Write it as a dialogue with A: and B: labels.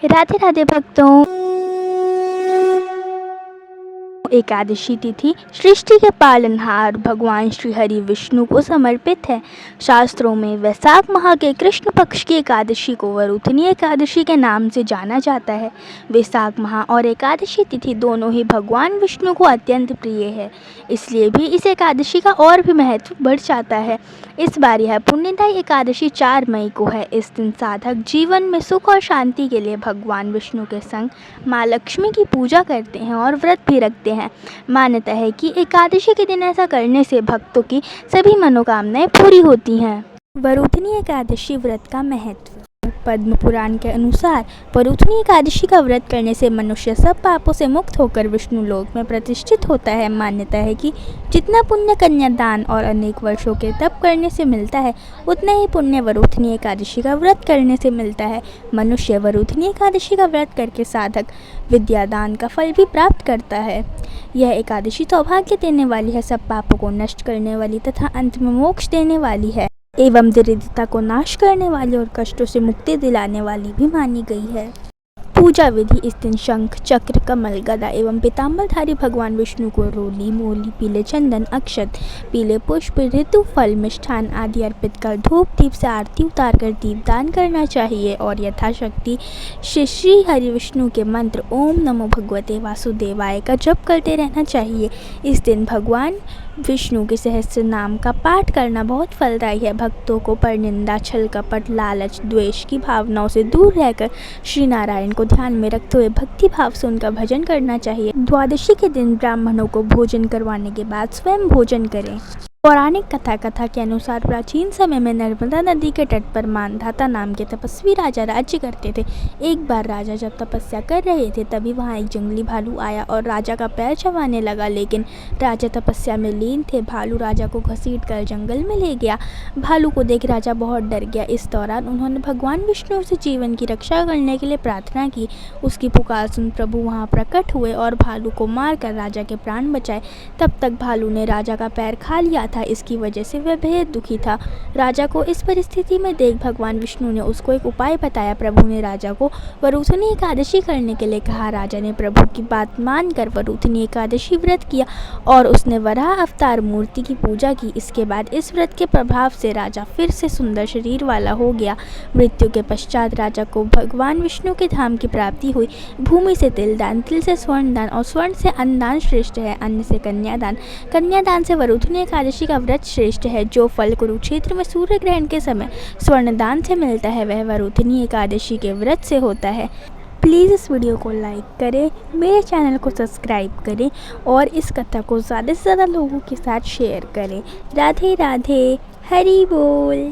A: राधे राधे भक्तों। एकादशी तिथि सृष्टि के पालनहार भगवान श्री हरि विष्णु को समर्पित है। शास्त्रों में वैशाख माह के कृष्ण पक्ष की एकादशी को वरुथनी एकादशी के नाम से जाना जाता है। वैशाख माह और एकादशी तिथि दोनों ही भगवान विष्णु को अत्यंत प्रिय है, इसलिए भी इस एकादशी का और भी महत्व बढ़ जाता है। इस बार यह पुण्यदायी एकादशी 4 मई को है। इस दिन साधक जीवन में सुख और शांति के लिए भगवान विष्णु के संग माँ लक्ष्मी की पूजा करते हैं और व्रत भी रखते हैं। मान्यता है कि एकादशी के दिन ऐसा करने से भक्तों की सभी मनोकामनाएं पूरी होती हैं। वरुथनी एकादशी व्रत का महत्व। पद्म पुराण के अनुसार वरुथनी एकादशी का व्रत करने से मनुष्य सब पापों से मुक्त होकर विष्णु लोक में प्रतिष्ठित होता है। मान्यता है कि जितना पुण्य कन्यादान और अनेक वर्षों के तप करने से मिलता है, उतना ही पुण्य वरुथनी एकादशी का व्रत करने से मिलता है। मनुष्य वरुथनी एकादशी का व्रत करके साधक विद्यादान का फल भी प्राप्त करता है। यह एकादशी सौभाग्य देने वाली है, सब पापों को नष्ट करने वाली तथा अंत में मोक्ष देने वाली है एवं दरिद्रता को नाश करने वाली और कष्टों से मुक्ति दिलाने वाली भी मानी गई है। पूजा विधि। इस दिन शंख, चक्र, कमल, गदा एवं पीताम्बरधारी भगवान विष्णु को रोली, मोली, पीले चंदन, अक्षत, पीले पुष्प, ऋतु फल, मिष्ठान आदि अर्पित कर धूप दीप से आरती उतार कर दीपदान करना चाहिए और यथाशक्ति श्री हरि विष्णु के मंत्र ओम नमो भगवते वासुदेवाय का जप करते रहना चाहिए। इस दिन भगवान विष्णु के सहस्त्र नाम का पाठ करना बहुत फलदायी है। भक्तों को परनिंदा, छल कपट, लालच, द्वेष की भावनाओं से दूर रहकर श्री नारायण को ध्यान में रखते हुए भक्ति भाव से उनका भजन करना चाहिए। द्वादशी के दिन ब्राह्मणों को भोजन करवाने के बाद स्वयं भोजन करें। पौराणिक कथा के अनुसार प्राचीन समय में नर्मदा नदी के तट पर मानधाता नाम के तपस्वी राजा राज्य करते थे। एक बार राजा जब तपस्या कर रहे थे, तभी वहाँ एक जंगली भालू आया और राजा का पैर चबाने लगा, लेकिन राजा तपस्या में लीन थे। भालू राजा को घसीट कर जंगल में ले गया। भालू को देख राजा बहुत डर गया। इस दौरान उन्होंने भगवान विष्णु से जीवन की रक्षा करने के लिए प्रार्थना की। उसकी पुकार सुन प्रभु वहाँ प्रकट हुए और भालू को मार कर राजा के प्राण बचाए। तब तक भालू ने राजा का पैर खा लिया था, इसकी वजह से वह बेहद दुखी था। राजा को इस परिस्थिति में देख भगवान विष्णु ने उसको एक उपाय बताया। प्रभु ने राजा को वरुथनी एकादशी करने के लिए कहा। राजा ने प्रभु की बात मानकर वरुथनी एकादशी व्रत किया और उसने वराह अवतार मूर्ति की पूजा की। इसके बाद इस व्रत के प्रभाव से राजा फिर से सुंदर शरीर वाला हो गया। मृत्यु के पश्चात राजा को भगवान विष्णु के धाम की प्राप्ति हुई। भूमि से तिल दान, तिल से स्वर्ण दान और स्वर्ण से अन्नदान श्रेष्ठ है। अन्न से कन्यादान, कन्यादान से वरुथनी एकादशी का व्रत श्रेष्ठ है। जो फल कुरुक्षेत्र में सूर्य ग्रहण के समय स्वर्णदान से मिलता है, वह वरुथनी एकादशी के व्रत से होता है। प्लीज़ इस वीडियो को लाइक करें, मेरे चैनल को सब्सक्राइब करें और इस कथा को ज़्यादा से ज़्यादा लोगों के साथ शेयर करें। राधे राधे, हरि बोल।